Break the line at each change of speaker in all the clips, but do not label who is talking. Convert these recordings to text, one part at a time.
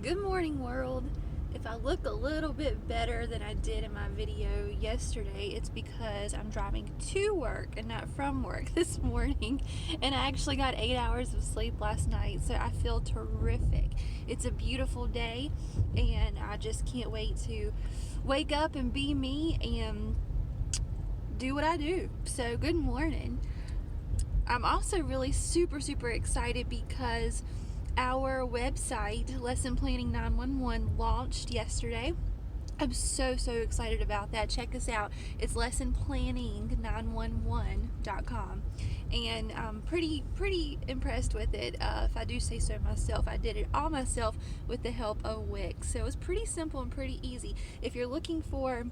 Good morning, world. If I look a little bit better than I did in my video yesterday, it's because I'm driving to work and not from work this morning. And I actually got 8 hours of sleep last night, so I feel terrific. It's a beautiful day, and I just can't wait to wake up and be me and do what I do. So, good morning. I'm also really super excited because our website, Lesson Planning 911, launched yesterday. I'm so excited about that. Check us out. It's lessonplanning911.com. And I'm pretty impressed with it. If I do say so myself, I did it all myself with the help of Wix. So it was pretty simple and pretty easy. If you're looking for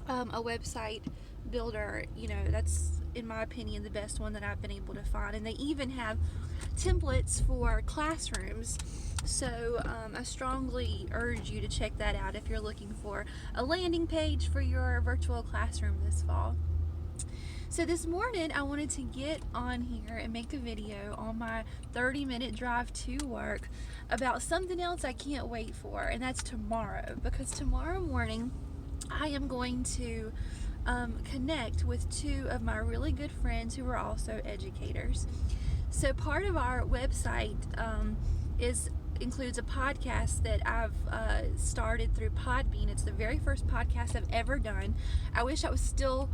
a website builder, that's, in my opinion, the best one that I've been able to find. And they even have templates for classrooms. So I strongly urge you to check that out if you're looking for a landing page for your virtual classroom this fall. So this morning I wanted to get on here and make a video on my 30-minute drive to work about something else I can't wait for, and that's tomorrow. Because tomorrow morning I am going to connect with two of my really good friends who are also educators. So part of our website includes a podcast that I've started through Podbean. It's the very first podcast I've ever done. I wish I was still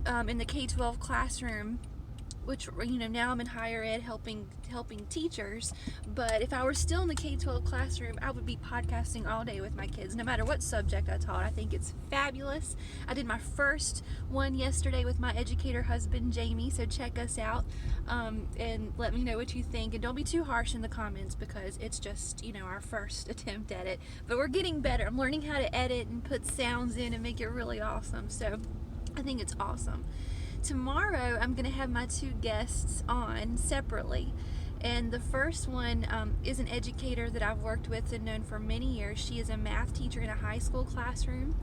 in the K-12 classroom, which, now I'm in higher ed helping teachers. But if I were still in the K-12 classroom, I would be podcasting all day with my kids, no matter what subject I taught. I think it's fabulous. I did my first one yesterday with my educator husband, Jamie, so check us out and let me know what you think. And don't be too harsh in the comments because it's just, our first attempt at it. But we're getting better. I'm learning how to edit and put sounds in and make it really awesome. So I think it's awesome. Tomorrow I'm going to have my two guests on separately, and the first one is an educator that I've worked with and known for many years. She is a math teacher in a high school classroom,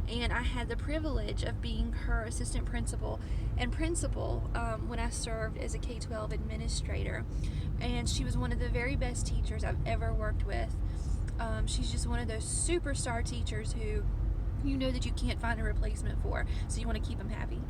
and I had the privilege of being her assistant principal and principal when I served as a K-12 administrator, and she was one of the very best teachers I've ever worked with. She's just one of those superstar teachers who that you can't find a replacement for, so you want to keep them happy.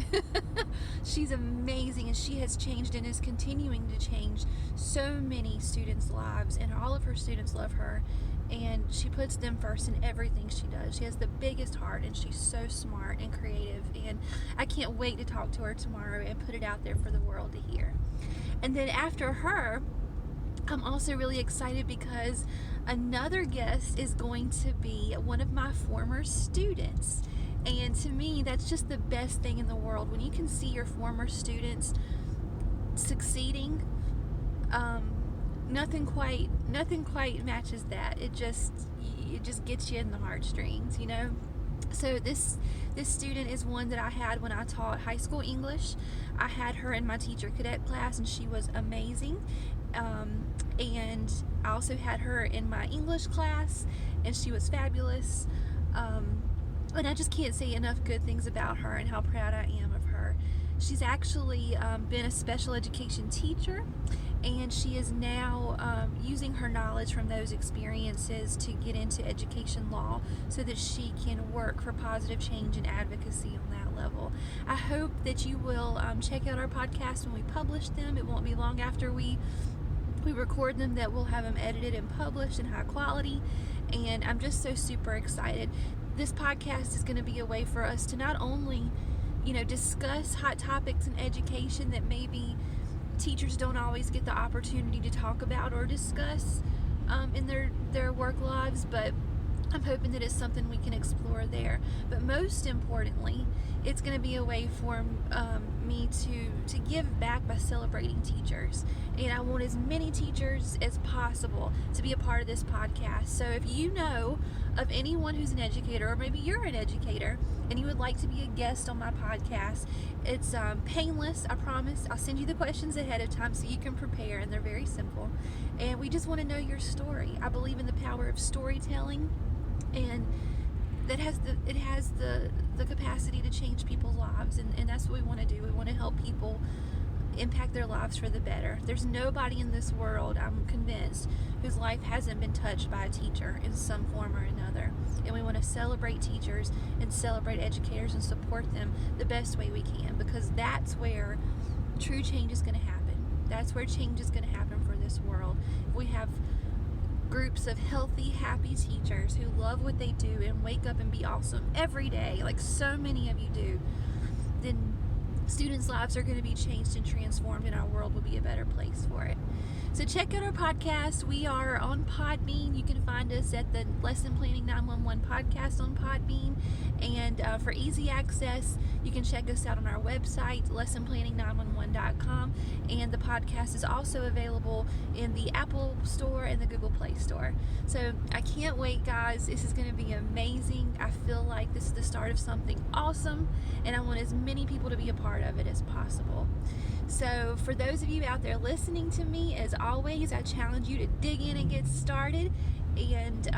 She's amazing, and she has changed and is continuing to change so many students' lives, and all of her students love her, and she puts them first in everything she does. She has the biggest heart, and she's so smart and creative, and I can't wait to talk to her tomorrow and put it out there for the world to hear. And then after her, I'm also really excited because another guest is going to be one of my former students. And to me, that's just the best thing in the world. When you can see your former students succeeding, nothing quite matches that. It just gets you in the heartstrings, So this student is one that I had when I taught high school English. I had her in my teacher cadet class, and she was amazing. And I also had her in my English class, and she was fabulous. And I just can't say enough good things about her and how proud I am of her. She's actually been a special education teacher, and she is now using her knowledge from those experiences to get into education law so that she can work for positive change and advocacy on that level. I hope that you will check out our podcast when we publish them. It won't be long after we record them that we'll have them edited and published in high quality, and I'm just so super excited. This podcast is going to be a way for us to not only discuss hot topics in education that maybe teachers don't always get the opportunity to talk about or discuss in their work lives, but I'm hoping that it's something we can explore there. But most importantly, it's going to be a way for me to give back by celebrating teachers. And I want as many teachers as possible to be a part of this podcast. So if you know of anyone who's an educator, or maybe you're an educator and you would like to be a guest on my podcast, it's painless, I promise. I'll send you the questions ahead of time so you can prepare, and they're very simple. And we just want to know your story. I believe in the power of storytelling, and that has the capacity to change people's lives, and that's what we want to do. We want to help people impact their lives for the better. There's nobody in this world, I'm convinced, whose life hasn't been touched by a teacher in some form or another. And we want to celebrate teachers and celebrate educators and support them the best way we can, because that's where true change is going to happen. That's where change is going to happen for this world. If we have groups of healthy, happy teachers who love what they do and wake up and be awesome every day, like so many of you do, then students' lives are going to be changed and transformed, and our world will be a better place for it. So check out our podcast. We are on Podbean. You can find us at the Lesson Planning 911 podcast on Podbean. And for easy access, you can check us out on our website, lessonplanning911.com. And the podcast is also available in the Apple Store and the Google Play Store. So I can't wait, guys. This is going to be amazing. I feel like this is the start of something awesome, and I want as many people to be a part of it as possible. So for those of you out there listening to me, as always, I challenge you to dig in and get started, and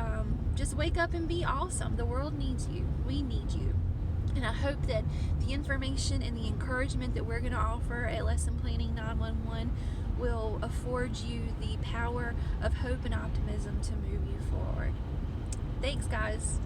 just wake up and be awesome. The world needs you. We need you. And I hope that the information and the encouragement that we're going to offer at Lesson Planning 911 will afford you the power of hope and optimism to move you forward. Thanks, guys.